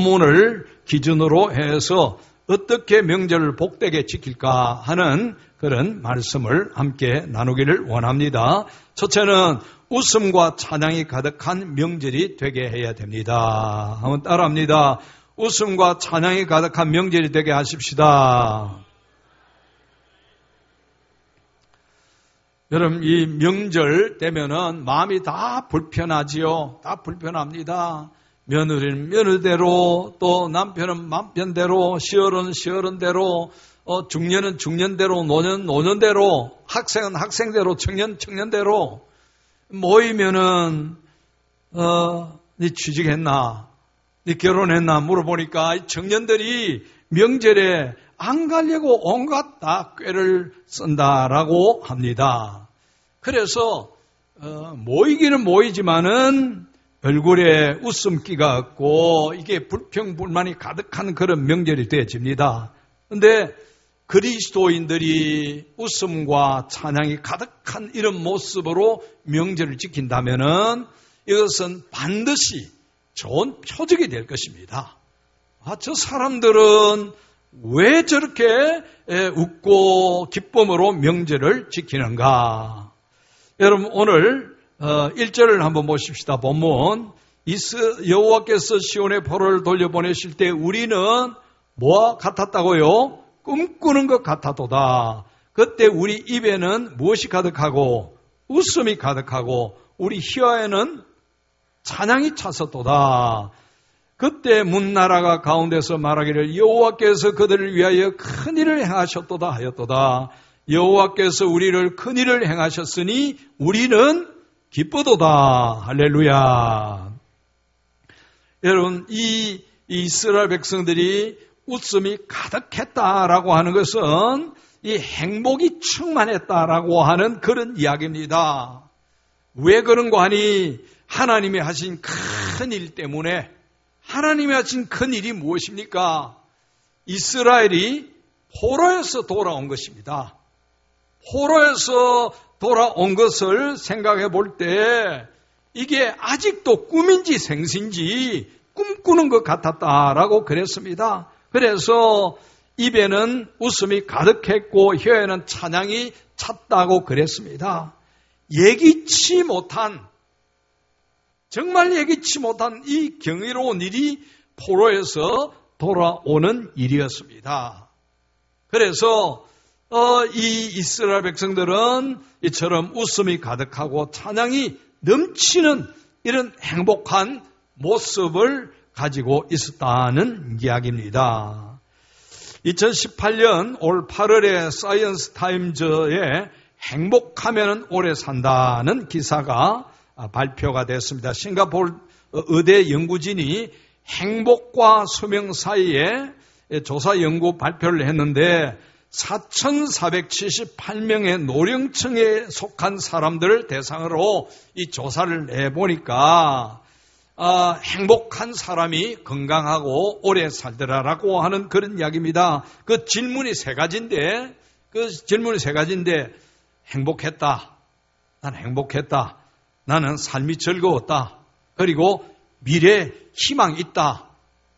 본문을 기준으로 해서 어떻게 명절을 복되게 지킬까 하는 그런 말씀을 함께 나누기를 원합니다. 첫째는 웃음과 찬양이 가득한 명절이 되게 해야 됩니다. 한번 따라합니다. 웃음과 찬양이 가득한 명절이 되게 하십시다. 여러분, 이 명절 되면은 마음이 다 불편하지요. 다 불편합니다. 며느리는 며느리대로, 또 남편은 남편대로, 시어른은 시어른대로, 중년은 중년대로, 노년은 노년대로, 학생은 학생대로, 청년은 청년대로. 모이면은 네 취직했나? 네 결혼했나? 물어보니까 이 청년들이 명절에 안 가려고 온갖 다 꾀를 쓴다라고 합니다. 그래서 모이기는 모이지만은 얼굴에 웃음기가 없고 이게 불평불만이 가득한 그런 명절이 되어집니다. 그런데 그리스도인들이 웃음과 찬양이 가득한 이런 모습으로 명절을 지킨다면은 이것은 반드시 좋은 표적이 될 것입니다. 저 사람들은 왜 저렇게 웃고 기쁨으로 명절을 지키는가? 여러분, 오늘 1절을 한번 보십시다. 본문, 여호와께서 시온의 포로를 돌려보내실 때 우리는 뭐와 같았다고요? 꿈꾸는 것 같았도다. 그때 우리 입에는 무엇이 가득하고 웃음이 가득하고 우리 혀에는 찬양이 찼었도다. 그때 문나라가 가운데서 말하기를 여호와께서 그들을 위하여 큰일을 행하셨도다 하였도다. 여호와께서 우리를 큰일을 행하셨으니 우리는 기쁘도다. 할렐루야. 여러분, 이 이스라엘 백성들이 웃음이 가득했다라고 하는 것은 이 행복이 충만했다라고 하는 그런 이야기입니다. 왜 그런가 하니 하나님이 하신 큰 일 때문에. 하나님이 하신 큰 일이 무엇입니까? 이스라엘이 포로에서 돌아온 것입니다. 포로에서 돌아온 것을 생각해 볼 때 이게 아직도 꿈인지 생신지 꿈꾸는 것 같았다라고 그랬습니다. 그래서 입에는 웃음이 가득했고 혀에는 찬양이 찼다고 그랬습니다. 예기치 못한, 정말 예기치 못한 이 경이로운 일이 포로에서 돌아오는 일이었습니다. 그래서 이 이스라엘 백성들은 이처럼 웃음이 가득하고 찬양이 넘치는 이런 행복한 모습을 가지고 있었다는 이야기입니다. 2018년 올 8월에 사이언스 타임즈에 행복하면 오래 산다는 기사가 발표가 됐습니다. 싱가포르 의대 연구진이 행복과 수명 사이에 조사 연구 발표를 했는데 4,478명의 노령층에 속한 사람들을 대상으로 이 조사를 해보니까 행복한 사람이 건강하고 오래 살더라라고 하는 그런 이야기입니다. 그 질문이 세 가지인데 행복했다. 난 행복했다. 나는 삶이 즐거웠다. 그리고 미래 희망이 있다.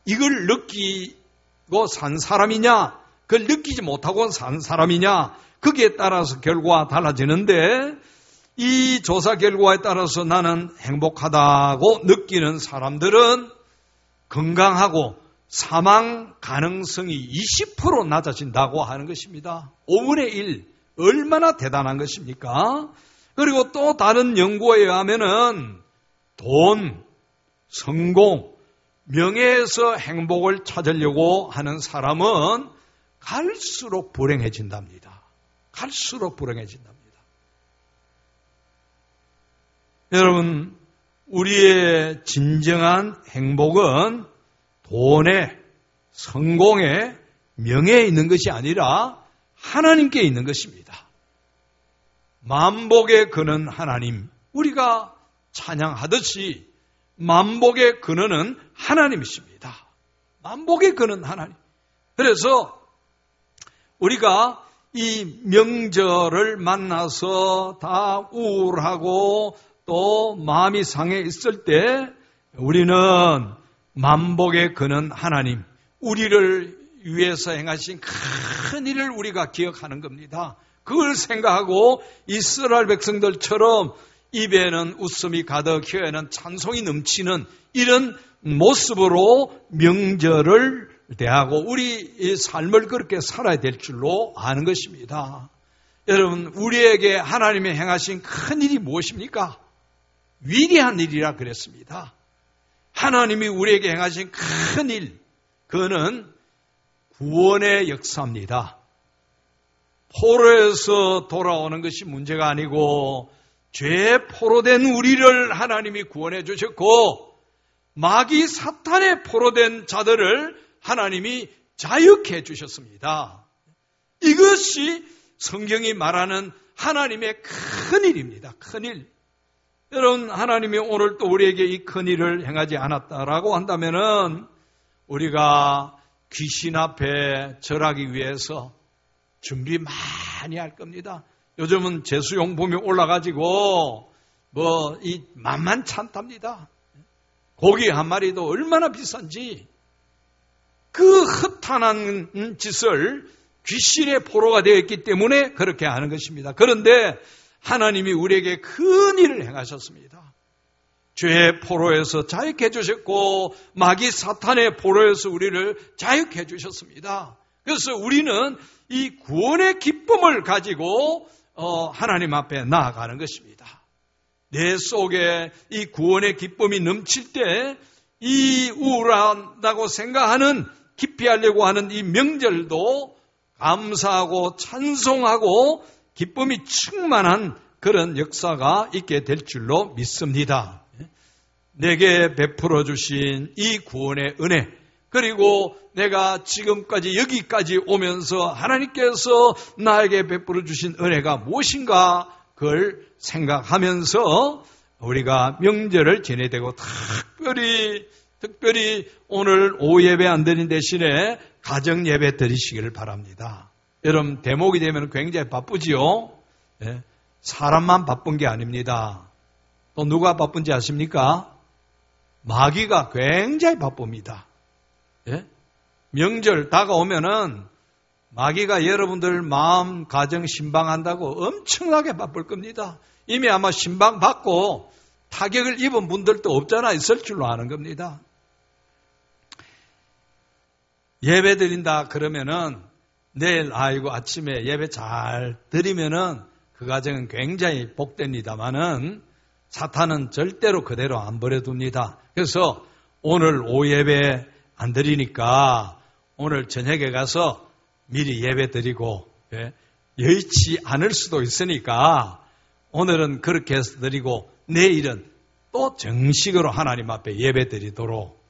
이걸 느끼고 산 사람이냐, 그걸 느끼지 못하고 산 사람이냐, 거기에 따라서 결과가 달라지는데 이 조사 결과에 따라서 나는 행복하다고 느끼는 사람들은 건강하고 사망 가능성이 20% 낮아진다고 하는 것입니다. 5분의 1. 얼마나 대단한 것입니까? 그리고 또 다른 연구에 의하면은 돈, 성공, 명예에서 행복을 찾으려고 하는 사람은 갈수록 불행해진답니다. 갈수록 불행해진답니다. 여러분, 우리의 진정한 행복은 돈에, 성공에, 명예에 있는 것이 아니라 하나님께 있는 것입니다. 만복의 근원 하나님, 우리가 찬양하듯이 만복의 근원은 하나님이십니다. 만복의 근원 하나님. 그래서 우리가 이 명절을 만나서 다 우울하고 또 마음이 상해 있을 때 우리는 만복의 근원 하나님, 우리를 위해서 행하신 큰 일을 우리가 기억하는 겁니다. 그걸 생각하고 이스라엘 백성들처럼 입에는 웃음이 가득 혀에는 찬송이 넘치는 이런 모습으로 명절을 대하고 우리 삶을 그렇게 살아야 될 줄로 아는 것입니다. 여러분, 우리에게 하나님이 행하신 큰 일이 무엇입니까? 위대한 일이라 그랬습니다. 하나님이 우리에게 행하신 큰 일, 그거는 구원의 역사입니다. 포로에서 돌아오는 것이 문제가 아니고 죄에 포로된 우리를 하나님이 구원해 주셨고 마귀 사탄에 포로된 자들을 하나님이 자유케 해 주셨습니다. 이것이 성경이 말하는 하나님의 큰 일입니다. 큰 일. 여러분, 하나님이 오늘 또 우리에게 이 큰 일을 행하지 않았다라고 한다면은 우리가 귀신 앞에 절하기 위해서 준비 많이 할 겁니다. 요즘은 제수용품이 올라가지고 이 만만찮답니다. 고기 한 마리도 얼마나 비싼지 그 허탄한 짓을 귀신의 포로가 되어 있기 때문에 그렇게 하는 것입니다. 그런데 하나님이 우리에게 큰 일을 행하셨습니다. 죄의 포로에서 자유케 해주셨고 마귀 사탄의 포로에서 우리를 자유케 해주셨습니다. 그래서 우리는 이 구원의 기쁨을 가지고 하나님 앞에 나아가는 것입니다. 내 속에 이 구원의 기쁨이 넘칠 때 이 우울하다고 생각하는 깊이 하려고 하는 이 명절도 감사하고 찬송하고 기쁨이 충만한 그런 역사가 있게 될 줄로 믿습니다. 내게 베풀어 주신 이 구원의 은혜, 그리고 내가 지금까지 여기까지 오면서 하나님께서 나에게 베풀어 주신 은혜가 무엇인가 그걸 생각하면서 우리가 명절을 지내야 되고 특별히 오늘 오후 예배 안 드린 대신에 가정 예배 드리시기를 바랍니다. 여러분, 대목이 되면 굉장히 바쁘지요? 네. 사람만 바쁜 게 아닙니다. 또 누가 바쁜지 아십니까? 마귀가 굉장히 바쁩니다. 네? 명절 다가오면은 마귀가 여러분들 마음, 가정 신방한다고 엄청나게 바쁠 겁니다. 이미 아마 신방 받고 타격을 입은 분들도 없잖아 있을 줄로 아는 겁니다. 예배 드린다 그러면은 내일 아침에 예배 잘 드리면은 그 가정은 굉장히 복됩니다만은 사탄은 절대로 그대로 안 버려둡니다. 그래서 오늘 오후 예배 안 드리니까 오늘 저녁에 가서 미리 예배 드리고 여의치 않을 수도 있으니까 오늘은 그렇게 해서 드리고 내일은 또 정식으로 하나님 앞에 예배 드리도록.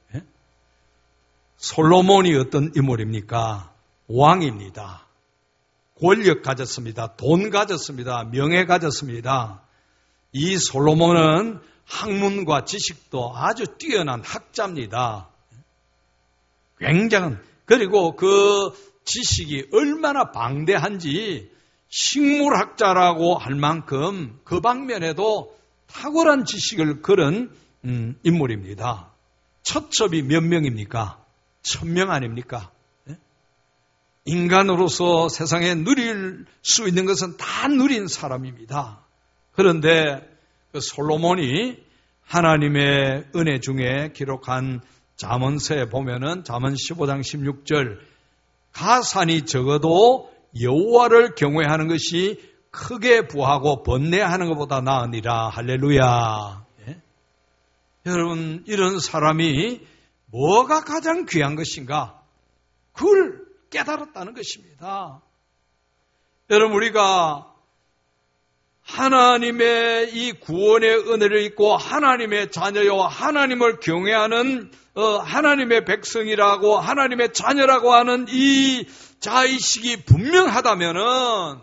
솔로몬이 어떤 인물입니까? 왕입니다. 권력 가졌습니다. 돈 가졌습니다. 명예 가졌습니다. 이 솔로몬은 학문과 지식도 아주 뛰어난 학자입니다. 굉장한, 그리고 그 지식이 얼마나 방대한지 식물학자라고 할 만큼 그 방면에도 탁월한 지식을 그런 인물입니다. 처첩이 몇 명입니까? 1000명 아닙니까? 인간으로서 세상에 누릴 수 있는 것은 다 누린 사람입니다. 그런데 그 솔로몬이 하나님의 은혜 중에 기록한 잠언서에 보면은 잠언 15장 16절 가산이 적어도 여호와를 경외하는 것이 크게 부하고 번뇌하는 것보다 나으니라. 할렐루야. 여러분, 이런 사람이 뭐가 가장 귀한 것인가? 그걸 깨달았다는 것입니다. 여러분, 우리가 하나님의 이 구원의 은혜를 입고 하나님의 자녀요, 하나님을 경외하는 하나님의 백성이라고 하나님의 자녀라고 하는 이 자의식이 분명하다면은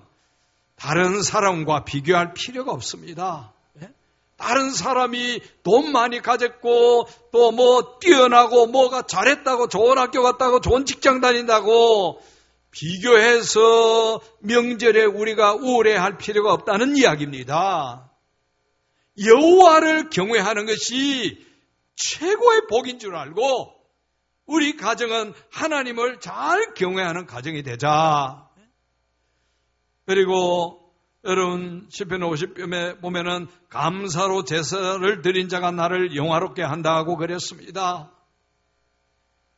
다른 사람과 비교할 필요가 없습니다. 다른 사람이 돈 많이 가졌고 또 뭐 뛰어나고 뭐가 잘했다고 좋은 학교 갔다고 좋은 직장 다닌다고 비교해서 명절에 우리가 우울해할 필요가 없다는 이야기입니다. 여호와를 경외하는 것이 최고의 복인 줄 알고 우리 가정은 하나님을 잘 경외하는 가정이 되자. 그리고 여러분 시편 50편에 보면은 감사로 제사를 드린 자가 나를 영화롭게 한다고 그랬습니다.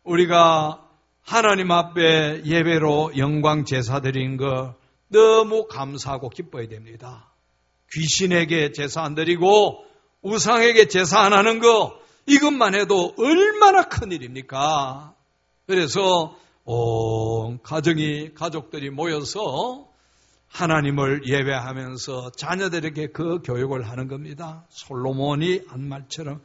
우리가 하나님 앞에 예배로 영광 제사 드리는 거 너무 감사하고 기뻐야 됩니다. 귀신에게 제사 안 드리고 우상에게 제사 안 하는 거 이것만 해도 얼마나 큰 일입니까? 그래서 가족들이 모여서 하나님을 예배하면서 자녀들에게 그 교육을 하는 겁니다. 솔로몬이 한 말처럼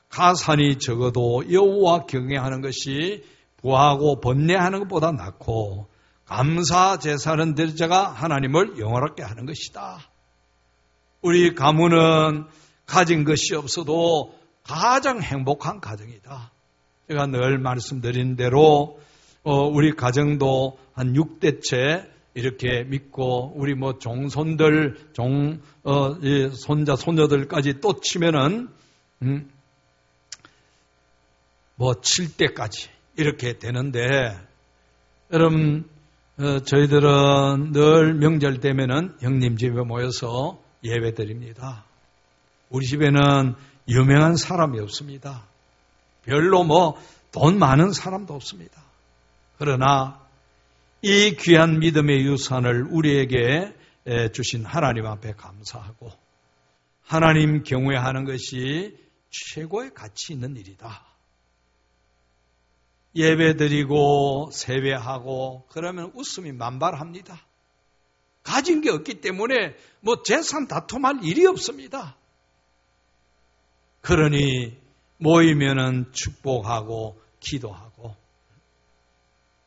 가산이 적어도 여호와 경외하는 것이 부하고 번뇌하는 것보다 낫고 감사 제사는 드릴 자가 하나님을 영화롭게 하는 것이다. 우리 가문은 가진 것이 없어도 가장 행복한 가정이다. 제가 늘 말씀드린 대로 우리 가정도 한 6대째 이렇게 믿고 우리 종손들, 손자, 손녀들까지 또 치면은 7대까지 이렇게 되는데 여러분 저희들은 늘 명절 되면은 형님 집에 모여서 예배 드립니다. 우리 집에는 유명한 사람이 없습니다. 별로 돈 많은 사람도 없습니다. 그러나 이 귀한 믿음의 유산을 우리에게 주신 하나님 앞에 감사하고 하나님 경외하는 것이 최고의 가치 있는 일이다. 예배드리고 세배하고 그러면 웃음이 만발합니다. 가진 게 없기 때문에 재산 다툼할 일이 없습니다. 그러니 모이면은 축복하고 기도하고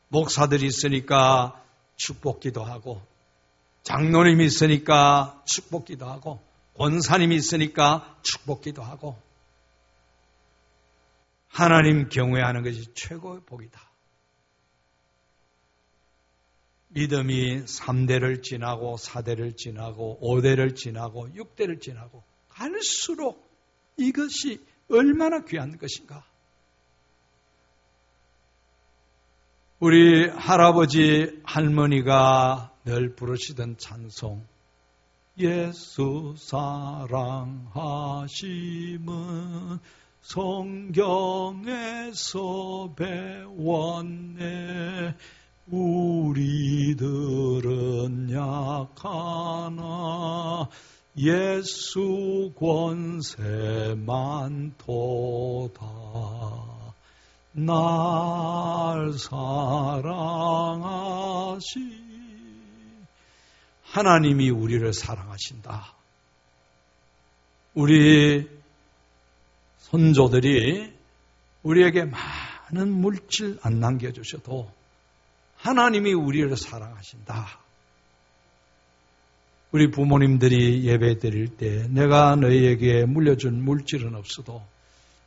목사들이 있으니까 축복 기도하고 장로님이 있으니까 축복 기도하고 권사님이 있으니까 축복 기도하고 하나님 경외하는 것이 최고의 복이다. 믿음이 3대를 지나고 4대를 지나고 5대를 지나고 6대를 지나고 갈수록 이것이 얼마나 귀한 것인가. 우리 할아버지 할머니가 늘 부르시던 찬송 예수 사랑하심은 성경에서 배웠네. 우리들은 약하나 예수 권세 많도다. 날 사랑하시. 하나님이 우리를 사랑하신다. 우리 선조들이 우리에게 많은 물질 안 남겨주셔도 하나님이 우리를 사랑하신다. 우리 부모님들이 예배 드릴 때 내가 너희에게 물려준 물질은 없어도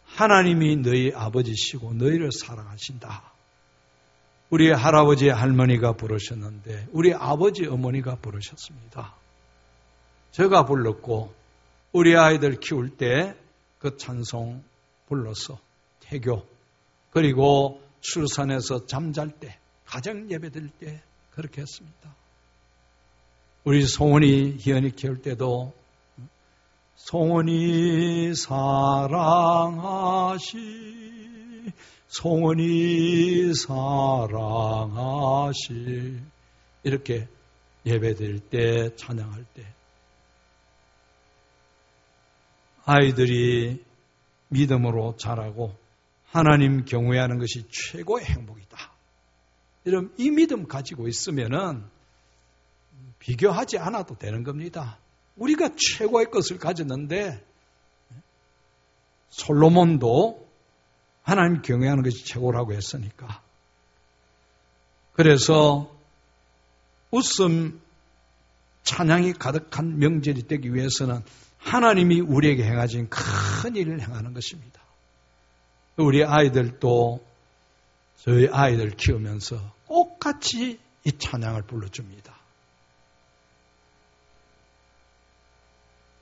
하나님이 너희 아버지시고 너희를 사랑하신다. 우리 할아버지 할머니가 부르셨는데 우리 아버지 어머니가 부르셨습니다. 제가 불렀고 우리 아이들 키울 때 그 찬송 불러서 태교 그리고 출산해서 잠잘 때 가정 예배 드릴 때 그렇게 했습니다. 우리 송원이 희연이 키울 때도 송원이 사랑하시 송원이 사랑하시 이렇게 예배 드릴 때 찬양할 때 아이들이 믿음으로 자라고 하나님 경외하는 것이 최고의 행복이다. 여러분 이 믿음 가지고 있으면은 비교하지 않아도 되는 겁니다. 우리가 최고의 것을 가졌는데 솔로몬도 하나님 경외하는 것이 최고라고 했으니까. 그래서 웃음 찬양이 가득한 명절이 되기 위해서는 하나님이 우리에게 행하신 큰 일을 행하는 것입니다. 우리 아이들도 저희 아이들 키우면서 꼭 같이 이 찬양을 불러줍니다.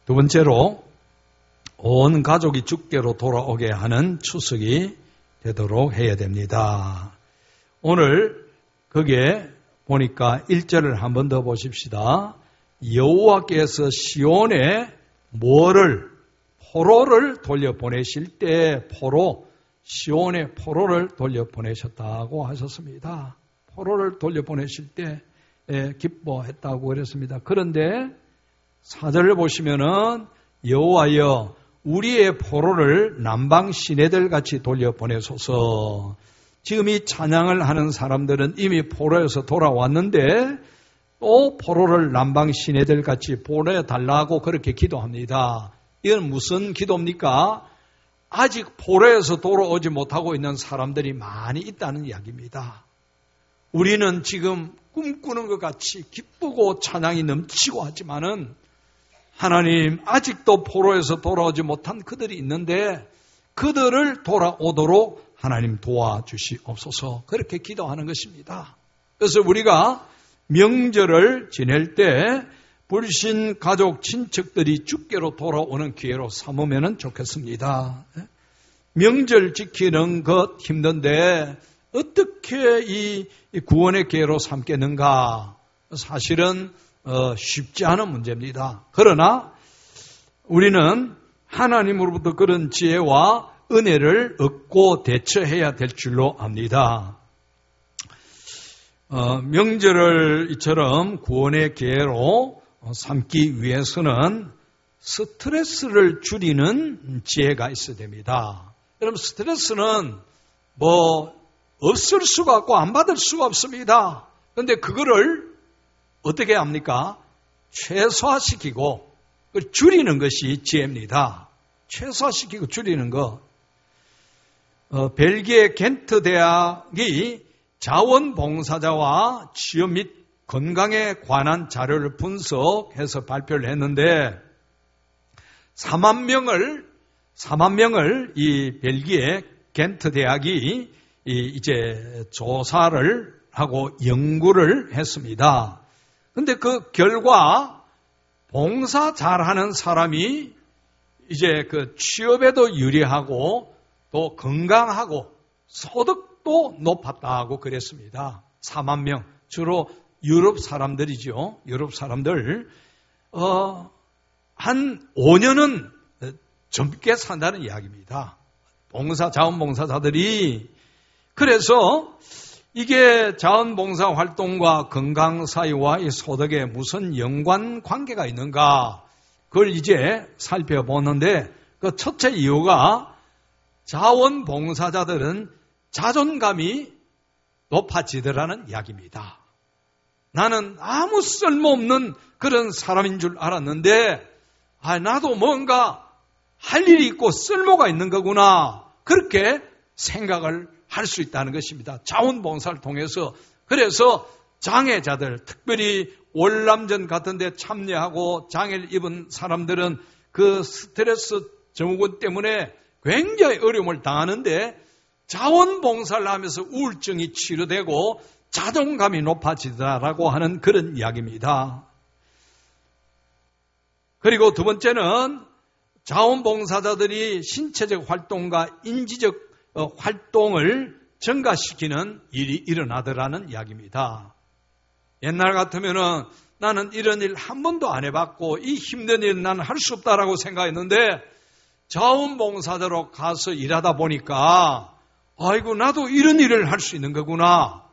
두 번째로 온 가족이 주께로 돌아오게 하는 추석이 되도록 해야 됩니다. 오늘 거기에 보니까 1절을 한 번 더 보십시다. 여호와께서 시온에 포로를 돌려보내실 때 시온에 포로를 돌려보내셨다고 하셨습니다. 포로를 돌려보내실 때 기뻐했다고 그랬습니다. 그런데 4절을 보시면은 여호와여 우리의 포로를 남방 시내들 같이 돌려보내소서. 지금 이 찬양을 하는 사람들은 이미 포로에서 돌아왔는데 또 포로를 남방 시내들 같이 보내달라고 그렇게 기도합니다. 이건 무슨 기도입니까? 아직 포로에서 돌아오지 못하고 있는 사람들이 많이 있다는 이야기입니다. 우리는 지금 꿈꾸는 것 같이 기쁘고 찬양이 넘치고 하지만은 하나님 아직도 포로에서 돌아오지 못한 그들이 있는데 그들을 돌아오도록 하나님 도와주시옵소서. 그렇게 기도하는 것입니다. 그래서 우리가 명절을 지낼 때 불신 가족 친척들이 주께로 돌아오는 기회로 삼으면 좋겠습니다. 명절 지키는 것 힘든데 어떻게 이 구원의 기회로 삼겠는가? 사실은 쉽지 않은 문제입니다. 그러나 우리는 하나님으로부터 그런 지혜와 은혜를 얻고 대처해야 될 줄로 압니다. 명절을 이처럼 구원의 기회로 삼기 위해서는 스트레스를 줄이는 지혜가 있어야 됩니다. 여러분 스트레스는 없을 수가 없고 안 받을 수가 없습니다. 그런데 그거를 어떻게 합니까? 최소화시키고 줄이는 것이 지혜입니다. 최소화시키고 줄이는 것. 벨기에 겐트 대학이 자원봉사자와 취업 및 건강에 관한 자료를 분석해서 발표를 했는데 4만 명을 이 벨기에 겐트 대학이 이제 조사를 하고 연구를 했습니다. 근데 그 결과 봉사 잘하는 사람이 이제 그 취업에도 유리하고 또 건강하고 소득도 높았다고 그랬습니다. 4만 명. 주로 유럽 사람들이죠. 유럽 사람들. 한 5년은 젊게 산다는 이야기입니다. 자원봉사자들이. 그래서 이게 자원봉사 활동과 건강 사이와 이 소득에 무슨 연관 관계가 있는가? 그걸 이제 살펴보는데 그 첫째 이유가 자원봉사자들은 자존감이 높아지더라는 이야기입니다. 나는 아무 쓸모없는 그런 사람인 줄 알았는데 나도 뭔가 할 일이 있고 쓸모가 있는 거구나. 그렇게 생각을 할 수 있다는 것입니다. 자원봉사를 통해서. 그래서 장애자들, 특별히 월남전 같은 데 참여하고 장애를 입은 사람들은 그 스트레스 증후군 때문에 굉장히 어려움을 당하는데 자원봉사를 하면서 우울증이 치료되고 자존감이 높아지더라고 하는 그런 이야기입니다. 그리고 두 번째는 자원봉사자들이 신체적 활동과 인지적 활동을 증가시키는 일이 일어나더라는 이야기입니다. 옛날 같으면은 나는 이런 일 한 번도 안 해봤고 이 힘든 일은 나는 할 수 없다라고 생각했는데 자원봉사자로 가서 일하다 보니까 아이고 나도 이런 일을 할 수 있는 거구나.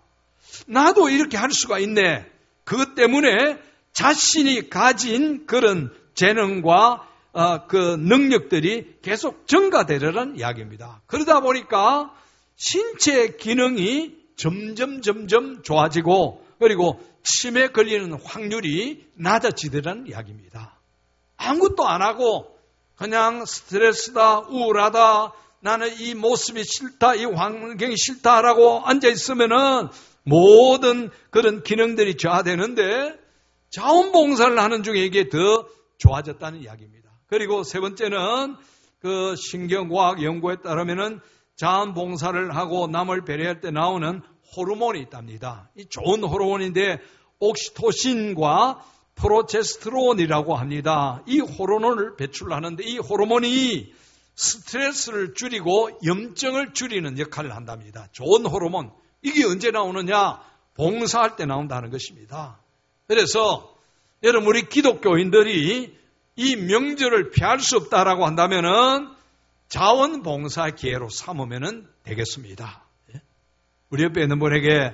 나도 이렇게 할 수가 있네. 그것 때문에 자신이 가진 그런 재능과 그 능력들이 계속 증가되려는 이야기입니다. 그러다 보니까 신체 기능이 점점 좋아지고 그리고 치매 걸리는 확률이 낮아지더라는 이야기입니다. 아무것도 안 하고 그냥 스트레스다, 우울하다, 나는 이 모습이 싫다, 이 환경이 싫다라고 앉아있으면은 모든 그런 기능들이 저하되는데 자원봉사를 하는 중에 이게 더 좋아졌다는 이야기입니다. 그리고 세 번째는 그 신경과학 연구에 따르면은 자원봉사를 하고 남을 배려할 때 나오는 호르몬이 있답니다. 이 좋은 호르몬인데 옥시토신과 프로제스테론이라고 합니다. 이 호르몬을 배출하는데 이 호르몬이 스트레스를 줄이고 염증을 줄이는 역할을 한답니다. 좋은 호르몬. 이게 언제 나오느냐? 봉사할 때 나온다는 것입니다. 그래서 여러분 우리 기독교인들이 이 명절을 피할 수 없다라고 한다면은 자원봉사의 기회로 삼으면 되겠습니다. 우리 옆에 있는 분에게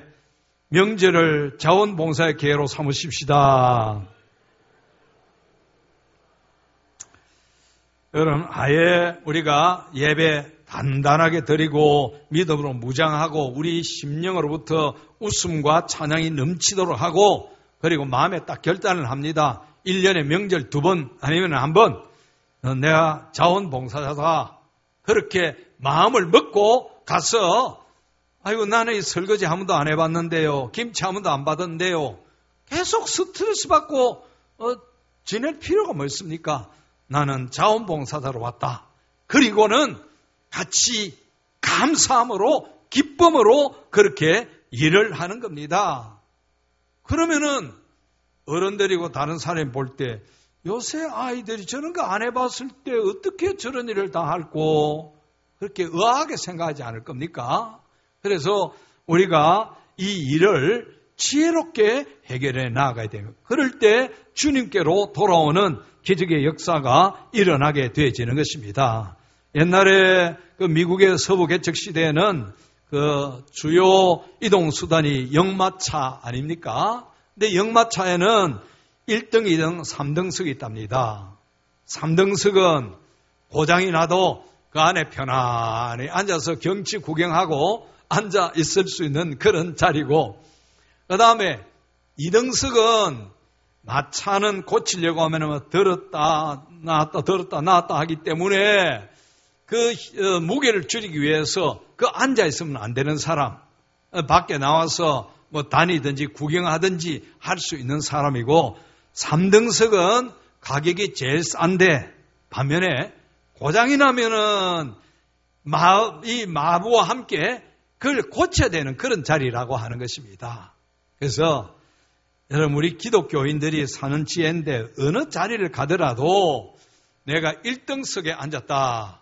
명절을 자원봉사의 기회로 삼으십시다. 여러분 아예 우리가 예배 단단하게 드리고 믿음으로 무장하고 우리 심령으로부터 웃음과 찬양이 넘치도록 하고 그리고 마음에 딱 결단을 합니다. 1년에 명절 2번 아니면 1번 내가 자원봉사자다. 그렇게 마음을 먹고 가서 아이고 나는 이 설거지 한 번도 안 해봤는데요. 김치 한 번도 안 받았는데요. 계속 스트레스 받고 지낼 필요가 뭐 있습니까? 나는 자원봉사자로 왔다. 그리고는 같이 감사함으로 기쁨으로 그렇게 일을 하는 겁니다. 그러면은 어른들이고 다른 사람이 볼 때 요새 아이들이 저런 거 안 해봤을 때 어떻게 저런 일을 다 할고 그렇게 의아하게 생각하지 않을 겁니까? 그래서 우리가 이 일을 지혜롭게 해결해 나가야 됩니다. 그럴 때 주님께로 돌아오는 기적의 역사가 일어나게 되어지는 것입니다. 옛날에 그 미국의 서부 개척 시대에는 그 주요 이동수단이 역마차 아닙니까? 근데 역마차에는 1등, 2등, 3등석이 있답니다. 3등석은 고장이 나도 그 안에 편안히 앉아서 경치 구경하고 앉아 있을 수 있는 그런 자리고, 그 다음에 2등석은 마차는 고치려고 하면 들었다 놨다 하기 때문에 그 무게를 줄이기 위해서 그 앉아 있으면 안 되는 사람, 밖에 나와서 뭐 다니든지 구경하든지 할 수 있는 사람이고, 3등석은 가격이 제일 싼데 반면에 고장이 나면은 이 마부와 함께 그걸 고쳐야 되는 그런 자리라고 하는 것입니다. 그래서 여러분 우리 기독교인들이 사는 지혜인데 어느 자리를 가더라도 내가 1등석에 앉았다,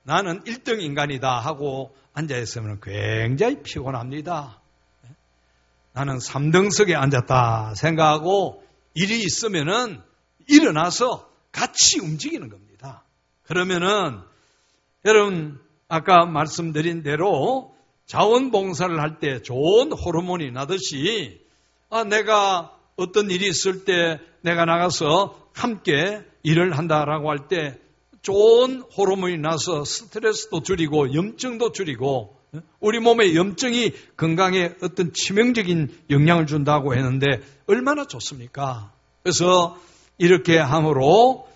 나는 1등 인간이다 하고 앉아있으면 굉장히 피곤합니다. 나는 3등석에 앉았다 생각하고 일이 있으면은 일어나서 같이 움직이는 겁니다. 그러면은 여러분 아까 말씀드린 대로 자원봉사를 할 때 좋은 호르몬이 나듯이 내가 어떤 일이 있을 때 내가 나가서 함께 일을 한다라고 할 때 좋은 호르몬이 나서 스트레스도 줄이고 염증도 줄이고 우리 몸의 염증이 건강에 어떤 치명적인 영향을 준다고 했는데 얼마나 좋습니까? 그래서 이렇게 함으로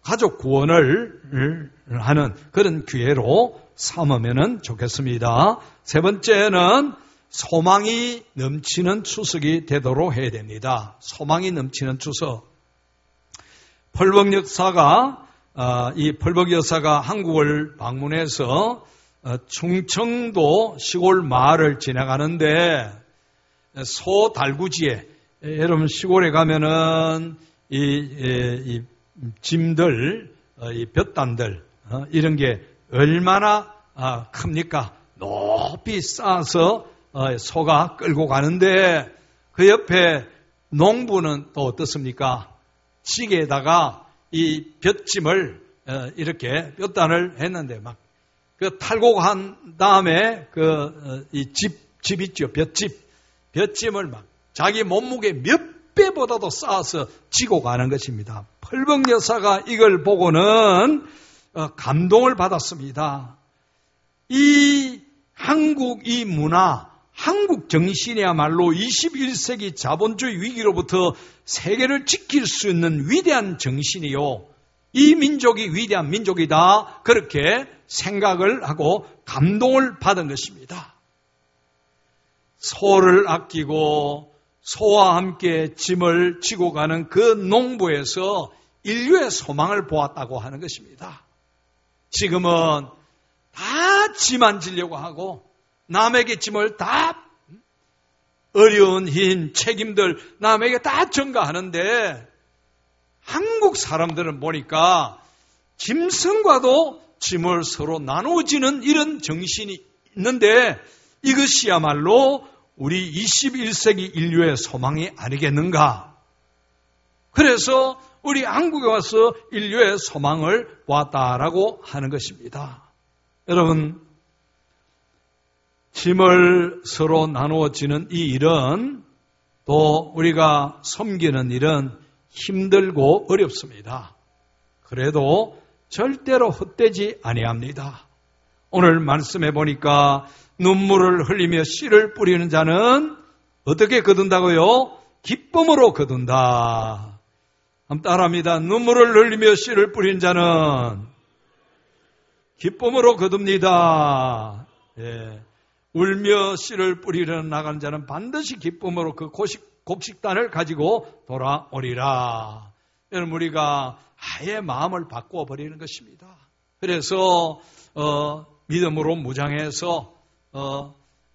가족 구원을 하는 그런 기회로 삼으면 좋겠습니다. 세 번째는 소망이 넘치는 추석이 되도록 해야 됩니다. 소망이 넘치는 추석. 펄벅 여사가 이 펄벅 여사가 한국을 방문해서 충청도 시골 마을을 지나가는데 소달구지에 여러분 시골에 가면은 이 짐들, 이 볕단들 이런 게 얼마나 큽니까? 높이 쌓아서 소가 끌고 가는데 그 옆에 농부는 또 어떻습니까? 지게에다가 이 볕짐을 이렇게 볕단을 했는데 막 그 탈곡 한 다음에 이 집 있죠, 볕짐을 막 자기 몸무게 몇 배보다도 쌓아서 지고 가는 것입니다. 펄벅 여사가 이걸 보고는 감동을 받았습니다. 이 한국 이 문화, 한국 정신이야말로 21세기 자본주의 위기로부터 세계를 지킬 수 있는 위대한 정신이요. 이 민족이 위대한 민족이다. 그렇게 생각을 하고 감동을 받은 것입니다. 소를 아끼고 소와 함께 짐을 지고 가는 그 농부에서 인류의 소망을 보았다고 하는 것입니다. 지금은 다 짐만 지려고 하고 남에게 짐을 다 어려운 힘, 책임들 남에게 다 전가하는데 한국 사람들은 보니까 짐승과도 짐을 서로 나누어지는 이런 정신이 있는데 이것이야말로 우리 21세기 인류의 소망이 아니겠는가? 그래서 우리 한국에 와서 인류의 소망을 보았다라고 하는 것입니다. 여러분, 짐을 서로 나누어지는 이 일은 또 우리가 섬기는 일은 힘들고 어렵습니다. 그래도 절대로 헛되지 아니합니다. 오늘 말씀해 보니까 눈물을 흘리며 씨를 뿌리는 자는 어떻게 거둔다고요? 기쁨으로 거둔다. 한번 따라합니다. 눈물을 흘리며 씨를 뿌리는 자는 기쁨으로 거둡니다. 예. 울며 씨를 뿌리러 나가는 자는 반드시 기쁨으로 그 곡식단을 가지고 돌아오리라. 여러분, 우리가 아예 마음을 바꾸어 버리는 것입니다. 그래서 믿음으로 무장해서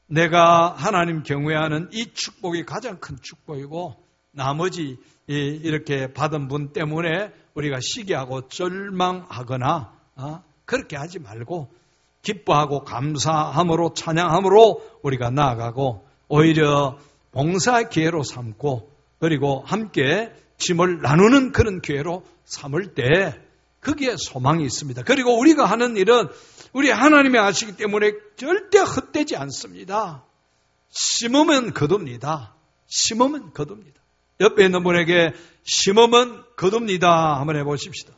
내가 하나님 경외하는 이 축복이 가장 큰 축복이고 나머지 이렇게 받은 분 때문에 우리가 시기하고 절망하거나 그렇게 하지 말고 기뻐하고 감사함으로 찬양함으로 우리가 나아가고 오히려 봉사의 기회로 삼고 그리고 함께 짐을 나누는 그런 기회로 삼을 때 거기에 소망이 있습니다. 그리고 우리가 하는 일은 우리 하나님이 아시기 때문에 절대 헛되지 않습니다. 심으면 거둡니다. 심으면 거둡니다. 옆에 있는 분에게 심으면 거둡니다. 한번 해보십시다.